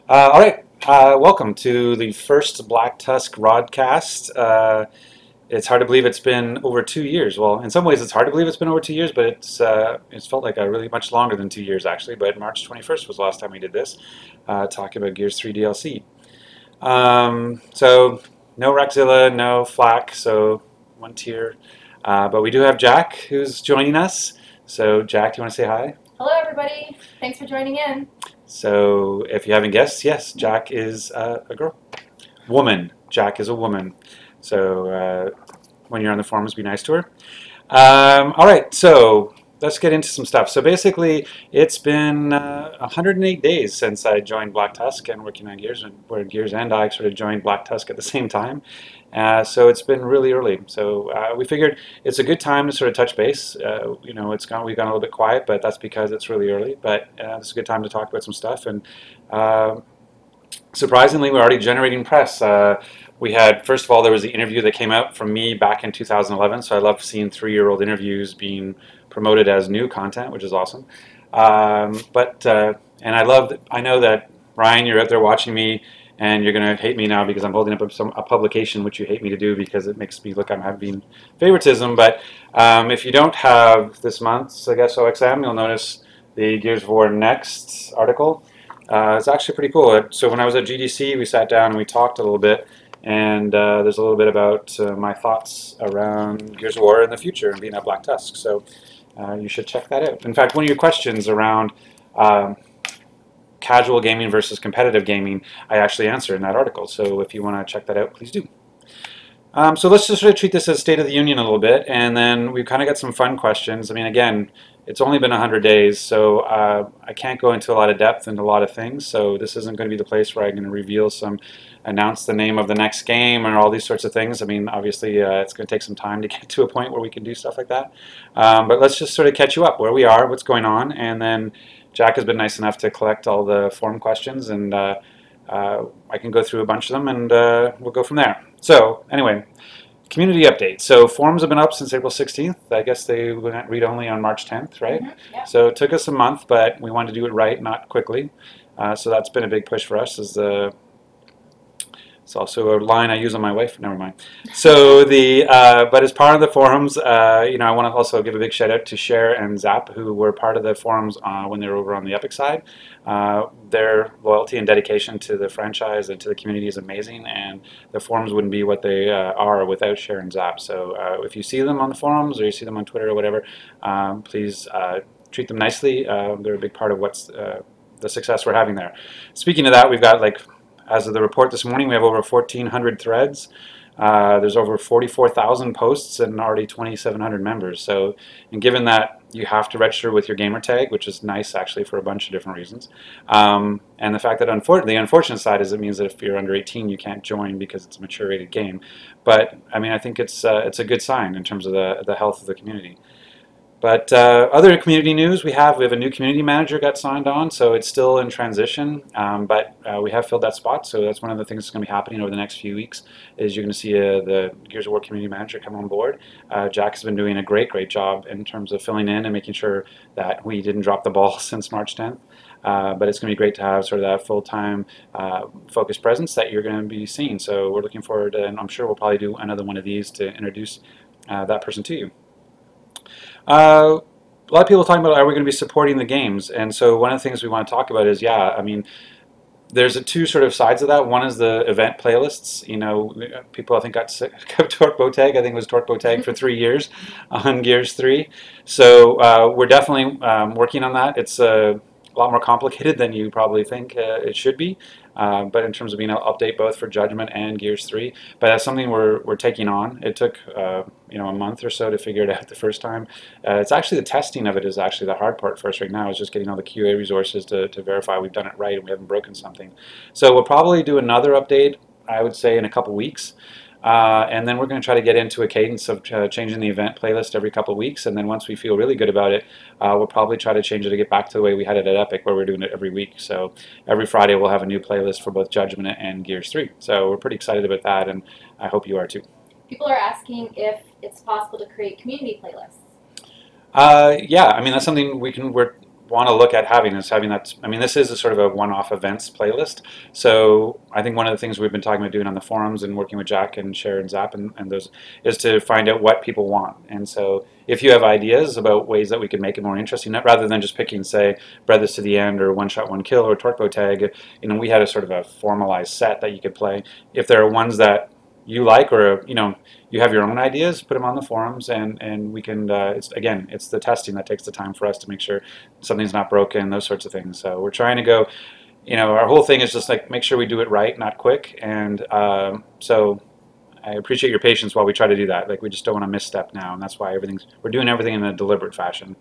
All right, welcome to the first Black Tusk Rodcast. It's hard to believe it's been over 2 years. Well, in some ways, it's hard to believe it's been over 2 years, but it's felt like a really much longer than 2 years actually. But March 21st was the last time we did this, talking about Gears 3 DLC. So no Rexzilla, no Flack, so one tier. But we do have Jack who's joining us. So Jack, do you want to say hi? Hello, everybody. Thanks for joining in. So if you haven't guessed, yes, Jack is a girl. Woman. Jack is a woman. So when you're on the forums, be nice to her. All right, so let's get into some stuff. So basically, it's been 108 days since I joined Black Tusk and working on Gears, where Gears and I sort of joined Black Tusk at the same time. So it's been really early. So we figured it's a good time to sort of touch base. We've gone a little bit quiet, but that's because it's really early. But it's a good time to talk about some stuff. And surprisingly, we're already generating press. We had, first of all, there was the interview that came out from me back in 2011. So I love seeing 3-year-old interviews being promoted as new content, which is awesome. And I know that Ryan, you're out there watching me, and you're going to hate me now because I'm holding up a publication which you hate me to do because it makes me look I'm having favoritism. But if you don't have this month's, I guess, OXM, you'll notice the Gears of War Next article. It's actually pretty cool. So when I was at GDC, we sat down and we talked a little bit, and there's a little bit about my thoughts around Gears of War in the future and being at Black Tusk. So you should check that out. In fact, one of your questions around casual gaming versus competitive gaming, I actually answer in that article. So if you want to check that out, please do. So let's just sort of treat this as State of the Union a little bit, and then we've kind of got some fun questions. I mean, again, it's only been 100 days, so I can't go into a lot of depth into a lot of things, so this isn't going to be the place where I'm going to announce the name of the next game or all these sorts of things. I mean, obviously, it's going to take some time to get to a point where we can do stuff like that. But let's just sort of catch you up where we are, what's going on, and then Jack has been nice enough to collect all the forum questions, and I can go through a bunch of them, and we'll go from there. So anyway, community update. So forums have been up since April 16th. I guess they went read-only on March 10th, right? Yeah. So it took us a month, but we wanted to do it right, not quickly. So that's been a big push for us. It's also a line I use on my wife. Never mind. So but as part of the forums, I want to also give a big shout out to Cher and Zap, who were part of the forums when they were over on the Epic side. Their loyalty and dedication to the franchise and to the community is amazing, and the forums wouldn't be what they are without Cher and Zap. So if you see them on the forums or you see them on Twitter or whatever, please treat them nicely. They're a big part of what's the success we're having there. Speaking of that, we've got as of the report this morning, we have over 1,400 threads. There's over 44,000 posts and already 2,700 members. So, and given that you have to register with your gamer tag, which is nice actually for a bunch of different reasons, and the fact that the unfortunate side is it means that if you're under 18, you can't join because it's a mature-rated game. But I mean, I think it's a good sign in terms of the health of the community. But other community news, we have a new community manager got signed on, so it's still in transition, but we have filled that spot, so that's one of the things that's going to be happening over the next few weeks, is you're going to see the Gears of War community manager come on board. Jack has been doing a great job in terms of filling in and making sure that we didn't drop the ball since March 10th. But it's going to be great to have sort of that full-time focused presence that you're going to be seeing, so we're looking forward to, and I'm sure we'll probably do another one of these to introduce that person to you. A lot of people are talking about, are we going to be supporting the games? And so one of the things we want to talk about is, I mean, there's two sort of sides of that. One is the event playlists. People I think got sick of Torque Botag. I think it was Torque Botag for 3 years on Gears 3. So we're definitely working on that. It's a lot more complicated than you probably think it should be. But in terms of being able to update both for Judgment and Gears 3, but that's something we're taking on. It took a month or so to figure it out the first time. It's actually the testing of it is actually the hard part for us right now. Is just getting all the QA resources to verify we've done it right and we haven't broken something. So we'll probably do another update, I would say, in a couple weeks. And then we're going to try to get into a cadence of changing the event playlist every couple of weeks, and then once we feel really good about it, we'll probably try to change it to get back to the way we had it at Epic, where we're doing it every week. So every Friday we'll have a new playlist for both Judgment and Gears 3. So we're pretty excited about that, and I hope you are too. People are asking if it's possible to create community playlists. Yeah, I mean that's something we're want to look at having is having that. I mean, this is a sort of a one-off events playlist. So I think one of the things we've been talking about doing on the forums and working with Jack and Cher and Zap and those is to find out what people want. And so if you have ideas about ways that we could make it more interesting, rather than just picking, say, Brothers to the End or One Shot One Kill or Torque Bow Tag, you know, we had a sort of a formalized set that you could play. If there are ones that you like, or you know, you have your own ideas, put them on the forums, and we can. It's the testing that takes the time for us to make sure something's not broken, those sorts of things. So we're trying to go. You know, our whole thing is just like make sure we do it right, not quick. And so I appreciate your patience while we try to do that. Like we just don't want to misstep now, and that's why we're doing everything in a deliberate fashion.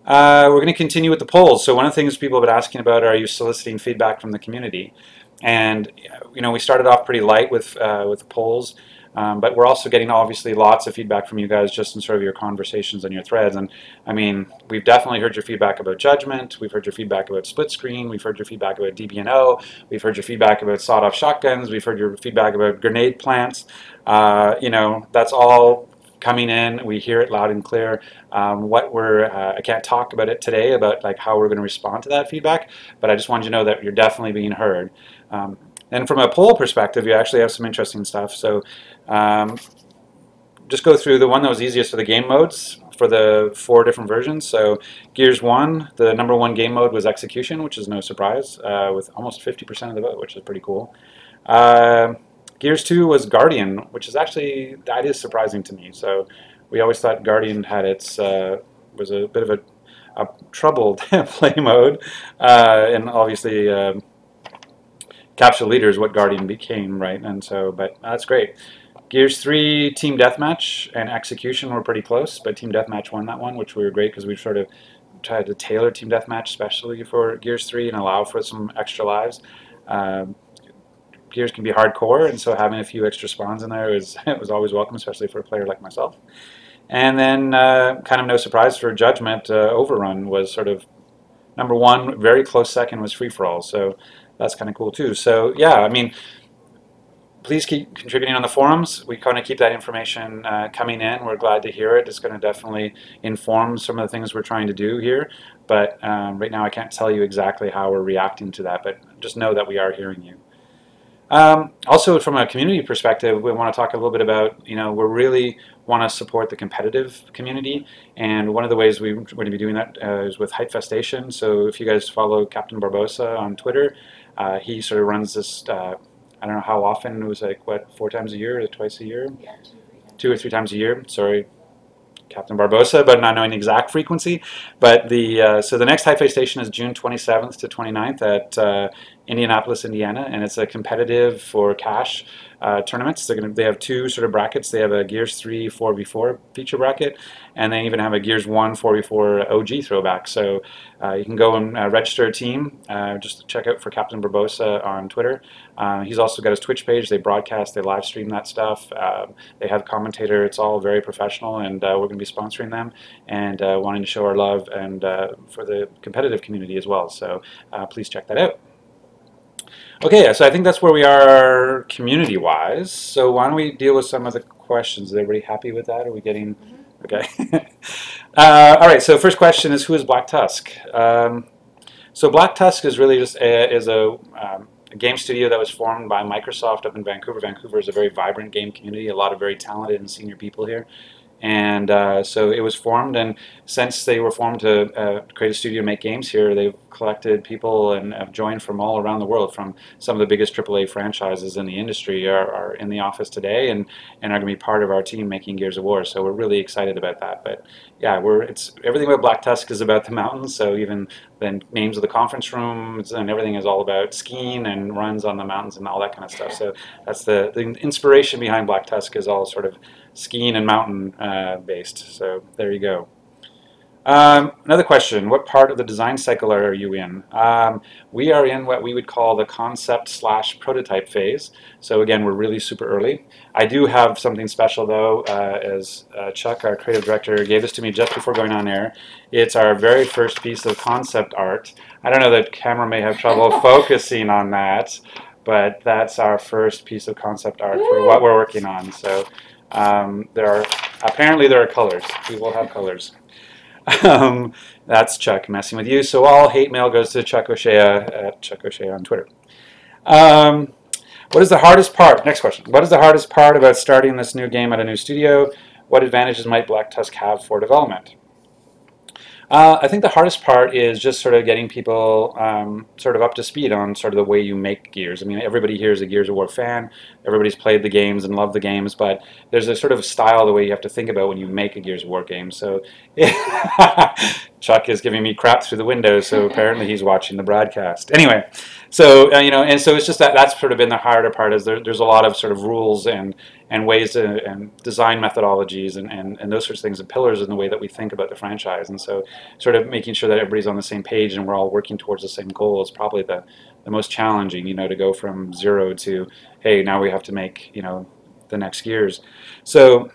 We're going to continue with the polls. So one of the things people have been asking about are you soliciting feedback from the community? And you know, we started off pretty light with the polls, but we're also getting obviously lots of feedback from you guys just in sort of your conversations and your threads. And I mean, we've definitely heard your feedback about Judgment. We've heard your feedback about Split Screen. We've heard your feedback about DB&O. We've heard your feedback about sawed-off shotguns. We've heard your feedback about grenade plants. You know, that's all coming in. We hear it loud and clear. I can't talk about it today about like how we're going to respond to that feedback, but I just want you to know that you're definitely being heard. And from a poll perspective, you actually have some interesting stuff. So just go through the one that was easiest for the game modes for the 4 different versions. So Gears 1, the #1 game mode was Execution, which is no surprise, with almost 50% of the vote, which is pretty cool. Gears 2 was Guardian, which is actually, that is surprising to me. So we always thought Guardian had was a bit of a troubled play mode, and obviously Capture Leader is what Guardian became, right? And so, but that's great. Gears 3, Team Deathmatch and Execution were pretty close, but Team Deathmatch won that one, which we were great because we sort of tried to tailor Team Deathmatch especially for Gears 3 and allow for some extra lives. Gears can be hardcore, and so having a few extra spawns in there was always welcome, especially for a player like myself. And then, kind of no surprise for Judgment, Overrun was sort of #1. Very close second was Free For All, so that's kind of cool too. So yeah, I mean, please keep contributing on the forums. We kind of keep that information coming in. We're glad to hear it. It's going to definitely inform some of the things we're trying to do here. But right now, I can't tell you exactly how we're reacting to that. But just know that we are hearing you. Also, from a community perspective, we want to talk a little bit about, you know, we really want to support the competitive community, and one of the ways we're going to be doing that is with Hypefestation. So if you guys follow Captain Barbosa on Twitter, he sort of runs this, I don't know how often, it was like, what, 4 times a year or twice a year? Yeah, 2 or 3 times a year, sorry. Captain Barbosa, but not knowing the exact frequency. But so the next Hypefestation is June 27th to 29th at Indianapolis, Indiana, and it's a competitive for cash tournaments. They have 2 sort of brackets. They have a Gears 3 4v4 feature bracket, and they even have a Gears 1 4v4 OG throwback. So you can go and register a team. Just check out for Captain Barbosa on Twitter. He's also got his Twitch page. They broadcast, they live stream that stuff. They have commentator. It's all very professional, and we're going to be sponsoring them and wanting to show our love and for the competitive community as well. So please check that out. Okay, so I think that's where we are community-wise. So why don't we deal with some of the questions? Is everybody happy with that? Are we getting... Okay. All right, so first question is, who is Black Tusk? So Black Tusk is really just a game studio that was formed by Microsoft up in Vancouver. Vancouver is a very vibrant game community, a lot of very talented and senior people here. And so it was formed, and since they were formed to create a studio and make games here, they've collected people and have joined from all around the world. From some of the biggest AAA franchises in the industry are in the office today and are going to be part of our team making Gears of War. So we're really excited about that. But yeah, it's everything about Black Tusk is about the mountains. So even the names of the conference rooms and everything is all about skiing and runs on the mountains and all that kind of stuff. So that's the inspiration behind Black Tusk is all sort of skiing and mountain based. So there you go. Another question, what part of the design cycle are you in? We are in what we would call the concept/prototype phase. So again, we're really super early. I do have something special though, as Chuck, our creative director, gave this to me just before going on air. It's our very first piece of concept art. I don't know, the camera may have trouble focusing on that, but that's our first piece of concept art for what we're working on. So apparently there are colors. We will have colors. That's Chuck messing with you. So all hate mail goes to Chuck O'Shea at Chuck O'Shea on Twitter. What is the hardest part? Next question. What is the hardest part about starting this new game at a new studio? What advantages might Black Tusk have for development? I think the hardest part is just sort of getting people sort of up to speed on sort of the way you make Gears. I mean, everybody here is a Gears of War fan. Everybody's played the games and loved the games, but there's a sort of style, the way you have to think about when you make a Gears of War game. So Chuck is giving me crap through the window, so apparently he's watching the broadcast. Anyway, so and so it's just that's sort of been the harder part. Is there's a lot of sort of rules and ways to, and design methodologies and those sorts of things and pillars in the way that we think about the franchise. And so sort of making sure that everybody's on the same page and we're all working towards the same goal is probably the most challenging, to go from zero to, hey, now we have to make, the next Gears. So,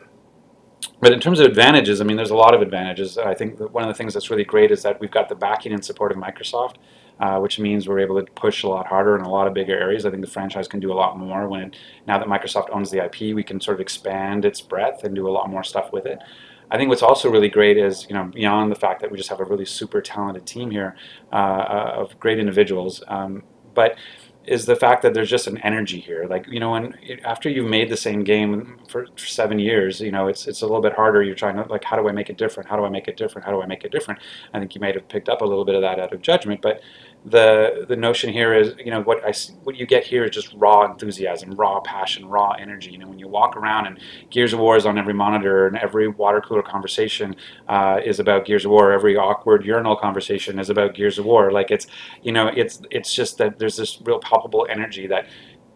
but in terms of advantages, I mean, there's a lot of advantages. I think that one of the things that's really great is that we've got the backing and support of Microsoft, which means we're able to push a lot harder in a lot of bigger areas. I think the franchise can do a lot more now that Microsoft owns the IP. We can sort of expand its breadth and do a lot more stuff with it. I think what's also really great is, beyond the fact that we just have a really super talented team here of great individuals, but is the fact that there's just an energy here. Like, after you've made the same game for 7 years, it's a little bit harder. You're trying to, like, how do I make it different? How do I make it different? How do I make it different? I think you might have picked up a little bit of that out of Judgment, but the notion here is, what you get here is just raw enthusiasm, raw passion, raw energy. When you walk around and Gears of War is on every monitor and every water cooler conversation is about Gears of War, every awkward urinal conversation is about Gears of War. Like, it's just that there's this real palpable energy that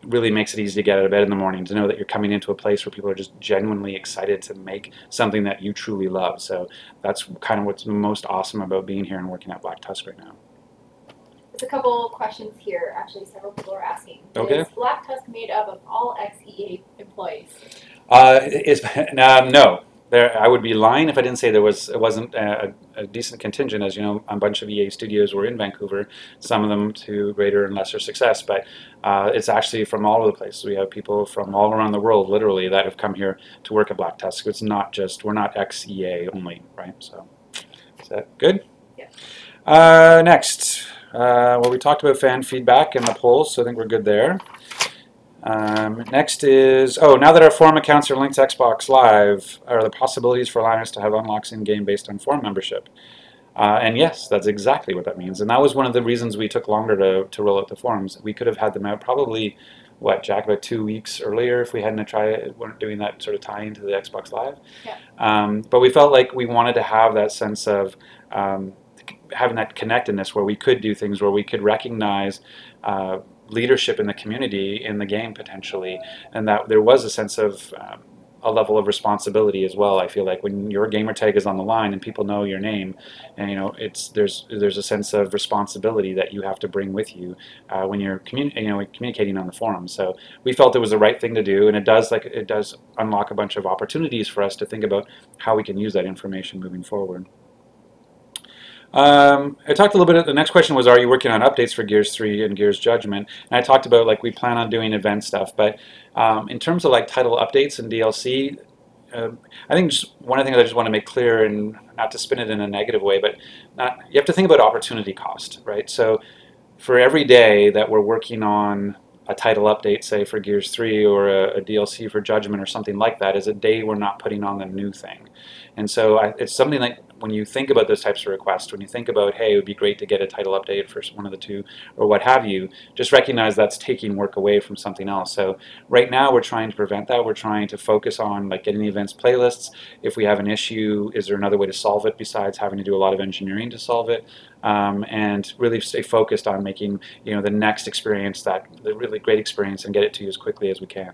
really makes it easy to get out of bed in the morning, to know that you're coming into a place where people are just genuinely excited to make something that you truly love. So that's kind of what's most awesome about being here and working at Black Tusk right now. There's a couple questions here. Actually, several people are asking. Okay. Is Black Tusk made up of all ex-EA employees? No. I would be lying if I didn't say it wasn't a decent contingent. As you know, a bunch of EA studios were in Vancouver, some of them to greater and lesser success, but it's actually from all over the place. We have people from all around the world, literally, that have come here to work at Black Tusk. It's not just, we're not ex-EA only, right? So, is that good? Yeah. Next. Well, we talked about fan feedback and the polls, so I think we're good there. Next is, now that our forum accounts are linked to Xbox Live, are the possibilities for allowing us to have unlocks in-game based on forum membership? And yes, that's exactly what that means. And that was one of the reasons we took longer to roll out the forums. We could have had them out probably, Jack, about 2 weeks earlier if we hadn't weren't doing that sort of tie-in to the Xbox Live. Yeah. But we felt like we wanted to have that sense of having that connectedness where we could do things, where we could recognize leadership in the community in the game potentially, and that there was a sense of a level of responsibility as well. I feel like when your gamer tag is on the line and people know your name, and there's a sense of responsibility that you have to bring with you when you're communicating on the forum. So we felt it was the right thing to do, and it does unlock a bunch of opportunities for us to think about how we can use that information moving forward. I talked a little bit, the next question was, are you working on updates for Gears 3 and Gears Judgment? And I talked about, we plan on doing event stuff, but in terms of title updates and DLC, I think just one of the things I just want to make clear, and not to spin it in a negative way, but you have to think about opportunity cost, right? So for every day that we're working on a title update, say for Gears 3 or a DLC for Judgment or something like that, is a day we're not putting on the new thing. And so it's something like, when you think about those types of requests, when you think about, hey, it would be great to get a title update for one of the two, or what have you, just recognize that's taking work away from something else. So right now we're trying to prevent that. We're trying to focus on getting the events playlists. If we have an issue, is there another way to solve it besides having to do a lot of engineering to solve it? And really stay focused on making the next experience, the really great experience, and get it to you as quickly as we can.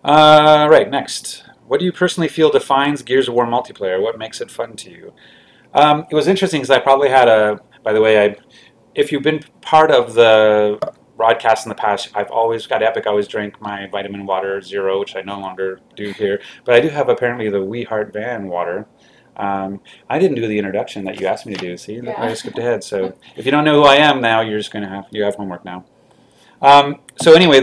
Right, next. What do you personally feel defines Gears of War multiplayer? What makes it fun to you? It was interesting because I probably had by the way, if you've been part of the broadcast in the past, I've always got Epic. I always drink my vitamin water zero, which I no longer do here. But I do have apparently the We Heart Van water. I didn't do the introduction that you asked me to do. See, yeah. I skipped ahead. So if you don't know who I am now, you're just going to have homework now. So anyway,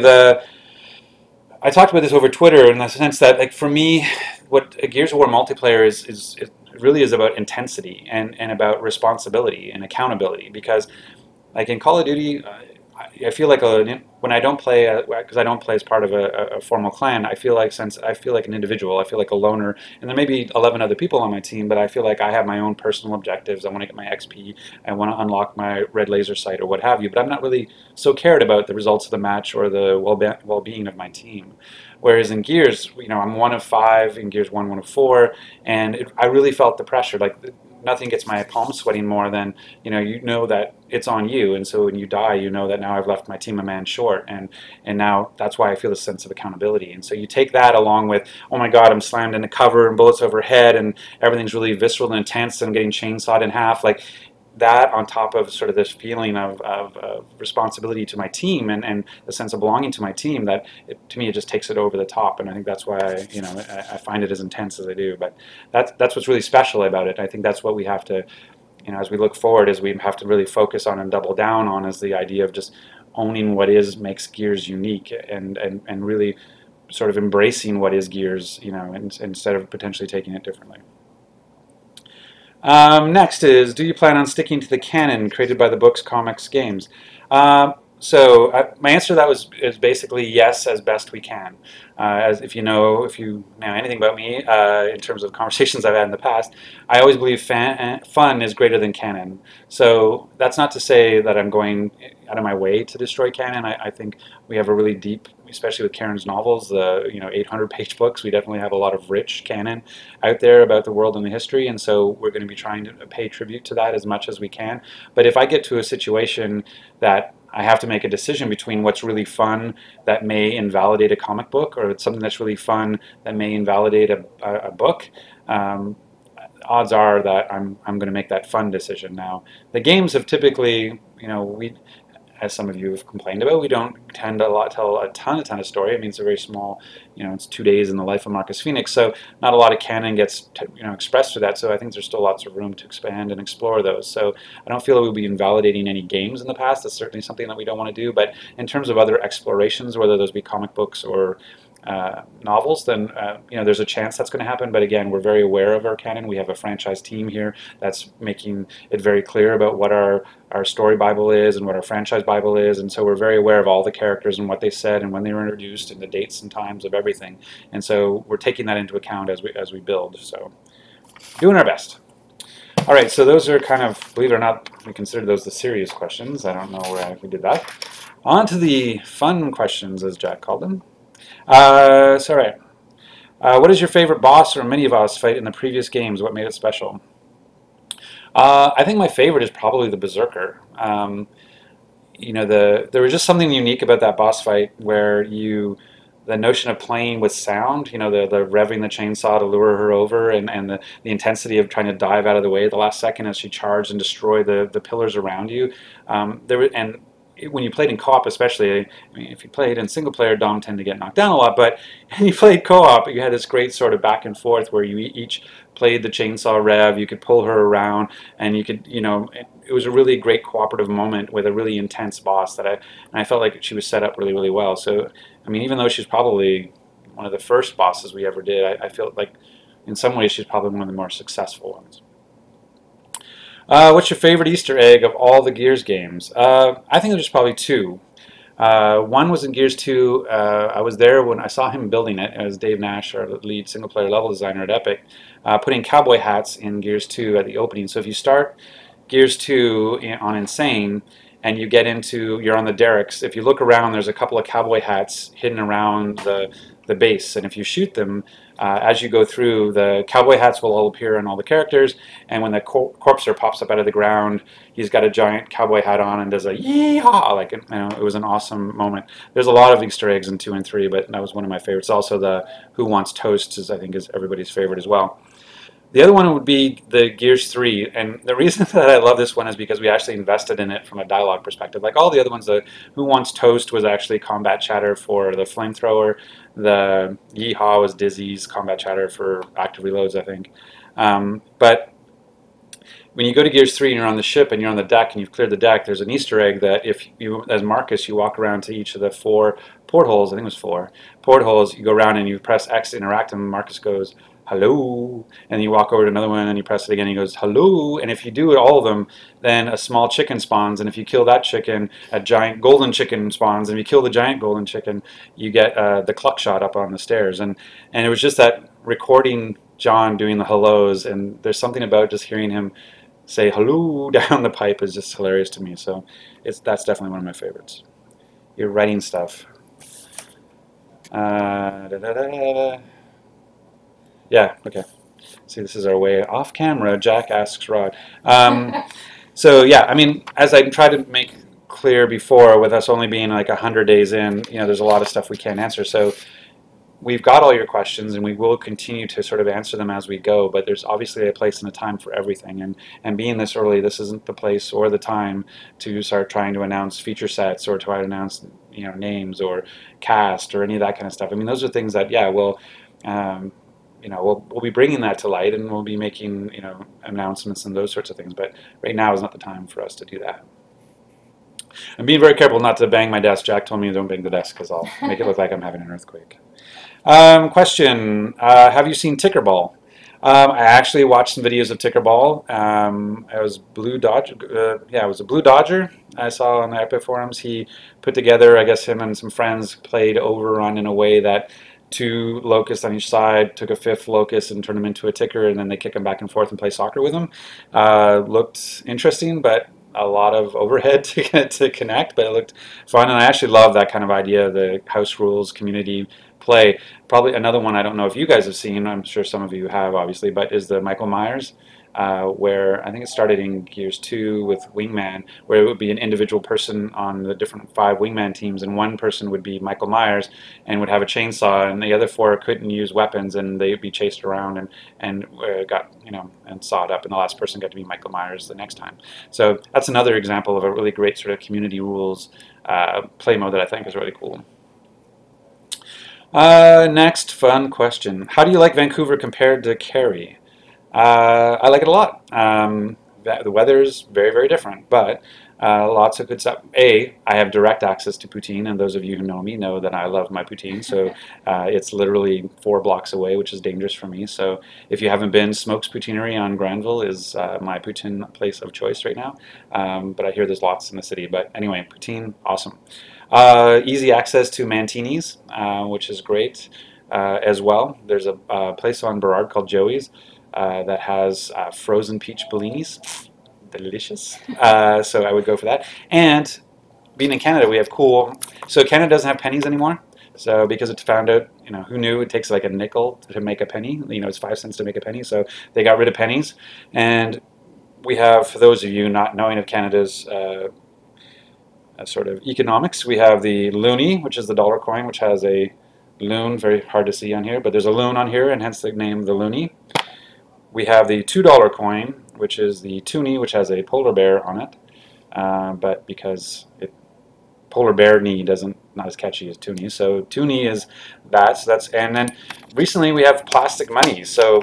I talked about this over Twitter in the sense that, for me, what a Gears of War multiplayer is it really is about intensity and about responsibility and accountability. Because like in Call of Duty, I feel like when I don't play, because I don't play as part of a formal clan, I feel like an individual, I feel like a loner, and there may be 11 other people on my team, but I feel like I have my own personal objectives. I want to get my XP, I want to unlock my red laser sight or what have you, but I'm not really so cared about the results of the match or the well-being of my team. Whereas in Gears, I'm one of 5, in Gears 1, one of 4, and I really felt the pressure. Like nothing gets my palms sweating more than that it's on you, and so when you die, you know that now I've left my team a man short, and now that's why I feel a sense of accountability. And so you take that along with, oh my God, I'm slammed into cover and bullets overhead, and everything's really visceral and intense, and I'm getting chainsawed in half, like that on top of sort of this feeling of responsibility to my team and the sense of belonging to my team, that to me it just takes it over the top. And I think that's why I find it as intense as I do. But that's what's really special about it. I think that's what we have to, as we look forward, is we have to really focus on and double down on, is the idea of just owning what makes Gears unique, and really sort of embracing what is Gears, instead of potentially taking it differently. Next is, do you plan on sticking to the canon created by the books, comics, games? My answer to that is basically yes, as best we can. As if you know anything about me, in terms of conversations I've had in the past, I always believe fun is greater than canon. So that's not to say that I'm going out of my way to destroy canon. I think we have a really deep, especially with Karen's novels, the 800-page books. We definitely have a lot of rich canon out there about the world and the history, and so we're going to be trying to pay tribute to that as much as we can. But if I get to a situation that I have to make a decision between what's really fun that may invalidate a comic book, or it's something that's really fun that may invalidate a book, odds are that I'm going to make that fun decision. Now, the games have typically, as some of you have complained about, we don't tend to tell a ton of story. I mean, it's a very small, it's 2 days in the life of Marcus Phoenix, so not a lot of canon gets expressed through that. So I think there's still lots of room to expand and explore those. So I don't feel that we'll be invalidating any games in the past. That's certainly something that we don't want to do. But in terms of other explorations, whether those be comic books or novels, then there's a chance that's going to happen. But again, we're very aware of our canon. We have a franchise team here that's making it very clear about what our story Bible is and what our franchise Bible is, and so we're very aware of all the characters and what they said and when they were introduced and the dates and times of everything. And so we're taking that into account as we build. So doing our best. All right, so those are kind of, believe it or not, we consider those the serious questions. I don't know where we did that. On to the fun questions, as Jack called them. All right. What is your favorite boss or mini-boss fight in the previous games? What made it special? I think my favorite is probably the Berserker. There was just something unique about that boss fight where the notion of playing with sound, the revving the chainsaw to lure her over, and the intensity of trying to dive out of the way at the last second as she charged and destroyed the pillars around you. When you played in co-op especially, I mean, if you played in single player, Dom tend to get knocked down a lot, but when you played co-op, you had this great sort of back and forth where you each played the chainsaw rev, you could pull her around, and you could, it was a really great cooperative moment with a really intense boss that I felt like she was set up really, really well. So, I mean, even though she's probably one of the first bosses we ever did, I feel like in some ways she's probably one of the more successful ones. What's your favorite Easter egg of all the Gears games? I think there's probably 2. One was in Gears 2. I was there when I saw him building it. It was Dave Nash, our lead single-player level designer at Epic, putting cowboy hats in Gears 2 at the opening. So if you start Gears 2 on Insane and you get you're on the derricks, if you look around, there's a couple of cowboy hats hidden around the base, and if you shoot them, as you go through, the cowboy hats will all appear on all the characters, and when the corpser pops up out of the ground, he's got a giant cowboy hat on and does a yee-haw, like, it was an awesome moment. There's a lot of Easter eggs in 2 and 3, but that was one of my favorites. Also, the Who Wants Toast I think is everybody's favorite as well. The other one would be the Gears 3, and the reason that I love this one is because we actually invested in it from a dialogue perspective. Like all the other ones, the Who Wants Toast was actually combat chatter for the flamethrower, the Yeehaw was Dizzy's combat chatter for active reloads, I think. But when you go to Gears 3 and you're on the ship and you're on the deck and you've cleared the deck, there's an Easter egg that if you, as Marcus, you walk around to each of the 4 portholes, I think it was 4 portholes, you go around and you press X to interact, and Marcus goes, hello, and you walk over to another one and you press it again, and he goes, hello, and if you do all of them, then a small chicken spawns, and if you kill that chicken, a giant golden chicken spawns, and if you kill the giant golden chicken, you get the cluck shot up on the stairs, and it was just that recording John doing the hellos, and there's something about just hearing him say hello down the pipe is just hilarious to me, so that's definitely one of my favorites. You're writing stuff. Da, da, da, da. Yeah, okay. See, this is our way off camera. Jack asks Rod. So yeah, I mean, as I tried to make clear before, with us only being like 100 days in, there's a lot of stuff we can't answer. So we've got all your questions, and we will continue to sort of answer them as we go. But there's obviously a place and a time for everything. And being this early, this isn't the place or the time to start trying to announce feature sets or try to announce names or cast or any of that kind of stuff. I mean, those are things that we'll be bringing that to light, and we'll be making announcements and those sorts of things. But right now is not the time for us to do that. I'm being very careful not to bang my desk. Jack told me don't bang the desk because I'll make it look like I'm having an earthquake. Question: have you seen Tickerball? I actually watched some videos of Tickerball. I was Blue Dodger. Yeah, it was a Blue Dodger. I saw on the Epic forums. He put together, I guess, him and some friends played Overrun in a way that 2 locusts on each side took a 5th locust and turned him into a ticker, and then they kick him back and forth and play soccer with him. Looked interesting, but a lot of overhead to connect, but it looked fun, and I actually love that kind of idea, the house rules, community play. Probably another one I don't know if you guys have seen, I'm sure some of you have obviously, but is the Michael Myers, where I think it started in Gears 2 with Wingman, where it would be an individual person on the different 5 Wingman teams, and one person would be Michael Myers and would have a chainsaw, and the other 4 couldn't use weapons, and they'd be chased around and got and sawed up, and the last person got to be Michael Myers the next time. So that's another example of a really great sort of community rules play mode that I think is really cool. Next fun question: how do you like Vancouver compared to Cary? I like it a lot. The weather's very, very different, but lots of good stuff. I have direct access to poutine, and those of you who know me know that I love my poutine, so it's literally 4 blocks away, which is dangerous for me. So if you haven't been, Smoke's Poutineery on Granville is my poutine place of choice right now, but I hear there's lots in the city. But anyway, poutine, awesome. Easy access to Mantini's, which is great as well. There's a place on Burrard called Joey's that has frozen peach bellinis. Delicious. So I would go for that. And being in Canada, we have so Canada doesn't have pennies anymore. So because it found out, who knew it takes like a nickel to make a penny? It's 5 cents to make a penny. So they got rid of pennies. And we have, for those of you not knowing of Canada's sort of economics, we have the loonie, which is the dollar coin, which has a loon, very hard to see on here, but there's a loon on here, and hence the name the loonie. We have the $2 coin, which is the toonie, which has a polar bear on it, but because polar bear knee not as catchy as toonie, so toonie is that. So and then recently we have plastic money, so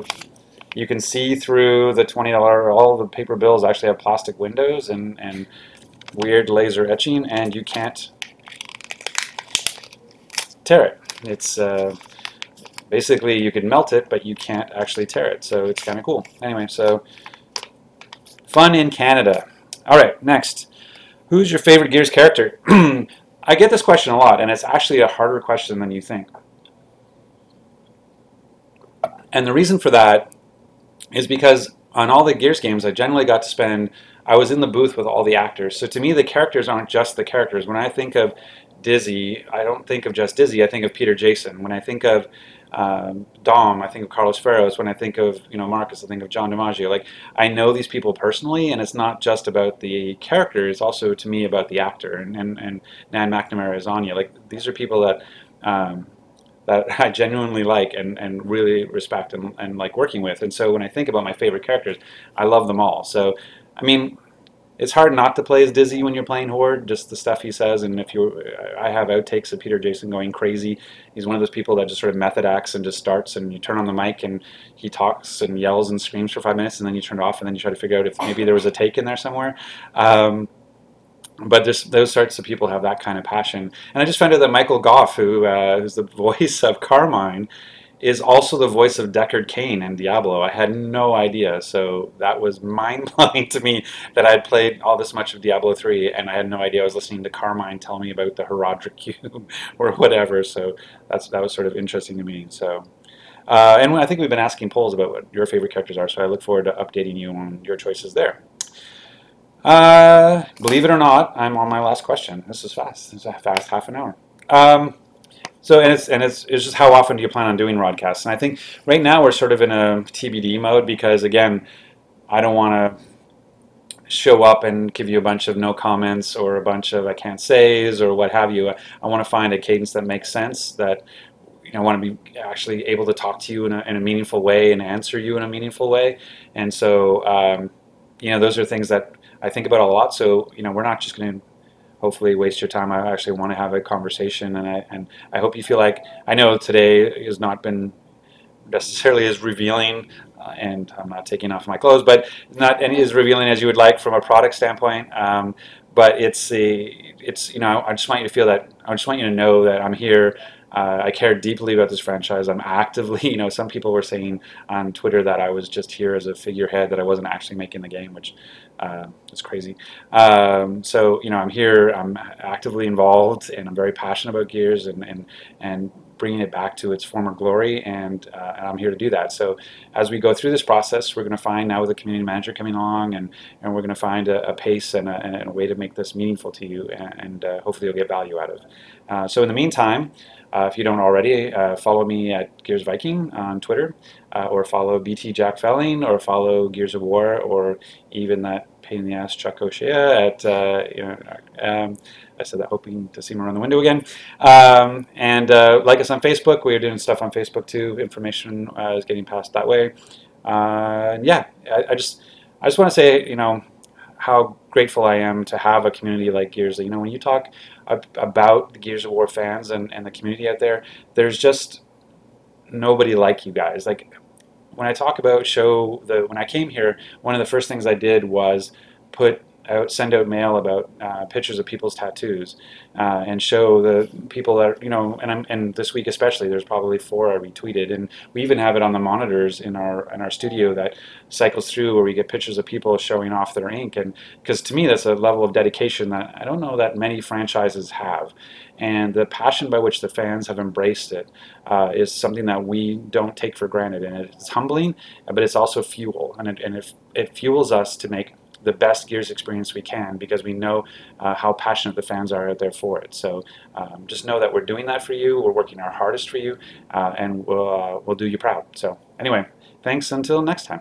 you can see through the $20. All the paper bills actually have plastic windows and weird laser etching, and you can't tear it. It's basically you can melt it, but you can't actually tear it, so it's kind of cool. Anyway, so fun in Canada. All right, next. Who's your favorite Gears character? I get this question a lot, and it's actually a harder question than you think. And the reason for that is because on all the Gears games, I generally got to spend, I was in the booth with all the actors. So to me, the characters aren't just the characters. When I think of Dizzy, I don't think of just Dizzy, I think of Peter Jason. When I think of Dom, I think of Carlos Ferros. When I think of Marcus, I think of John DiMaggio. Like, I know these people personally, and it's not just about the character, it's also to me about the actor. And Nan McNamara is Anya. Like, these are people that that I genuinely like and really respect and like working with. And so when I think about my favorite characters, I love them all. So, I mean, it's hard not to play as Dizzy when you're playing Horde, just the stuff he says. And I have outtakes of Peter Jason going crazy. He's one of those people that just sort of method acts and just starts, and you turn on the mic and he talks and yells and screams for 5 minutes, and then you turn it off, and then you try to figure out if maybe there was a take in there somewhere. But those sorts of people have that kind of passion. And I just found out that Michael Goff, who's the voice of Carmine, is also the voice of Deckard Cain in Diablo. I had no idea, so that was mind-blowing to me that I had played all this much of Diablo 3 and I had no idea I was listening to Carmine tell me about the Herodric Cube or whatever, so that was sort of interesting to me. So, and I think we've been asking polls about what your favorite characters are, so I look forward to updating you on your choices there. Believe it or not, I'm on my last question. This is fast. This is a fast half an hour. So it's just how often do you plan on doing Rodcasts? And I think right now we're sort of in a TBD mode because again, I don't want to show up and give you a bunch of no comments or a bunch of I can't says or what have you. I want to find a cadence that makes sense, that I want to be actually able to talk to you in a meaningful way and answer you in a meaningful way. And so those are things that I think about a lot. So we're not just going to hopefully waste your time. I actually want to have a conversation, and I hope you feel like, I know today has not been necessarily as revealing, and I'm not taking off my clothes, but not any as revealing as you would like from a product standpoint. But I just want you to feel that, I just want you to know that I'm here. I care deeply about this franchise. I'm actively, some people were saying on Twitter that I was just here as a figurehead, that I wasn't actually making the game, which is crazy. So, I'm here, I'm actively involved, and I'm very passionate about Gears and bringing it back to its former glory, and I'm here to do that. So as we go through this process, we're going to find, now with the community manager coming along, and we're going to find a pace and a way to make this meaningful to you, and hopefully you'll get value out of. So in the meantime, if you don't already, follow me at Gears Viking on Twitter, or follow BT Jack Felling, or follow Gears of War, or even that pain in the ass Chuck O'Shea at I said that hoping to see him around the window again. And like us on Facebook. We are doing stuff on Facebook too. Information is getting passed that way. Yeah, I just want to say, how grateful I am to have a community like Gears. When you talk about the Gears of War fans and the community out there, there's just nobody like you guys. Like, when I talk about when I came here, one of the first things I did was send out mail about pictures of people's tattoos, and show the people that, and this week especially, there's probably 4 I retweeted, and we even have it on the monitors in our studio that cycles through, where we get pictures of people showing off their ink, and because to me that's a level of dedication that I don't know that many franchises have, and the passion by which the fans have embraced it is something that we don't take for granted, and it's humbling, but it's also fuel, and it fuels us to make the best Gears experience we can, because we know how passionate the fans are out there for it. So just know that we're doing that for you. We're working our hardest for you, and we'll do you proud. So anyway, thanks until next time.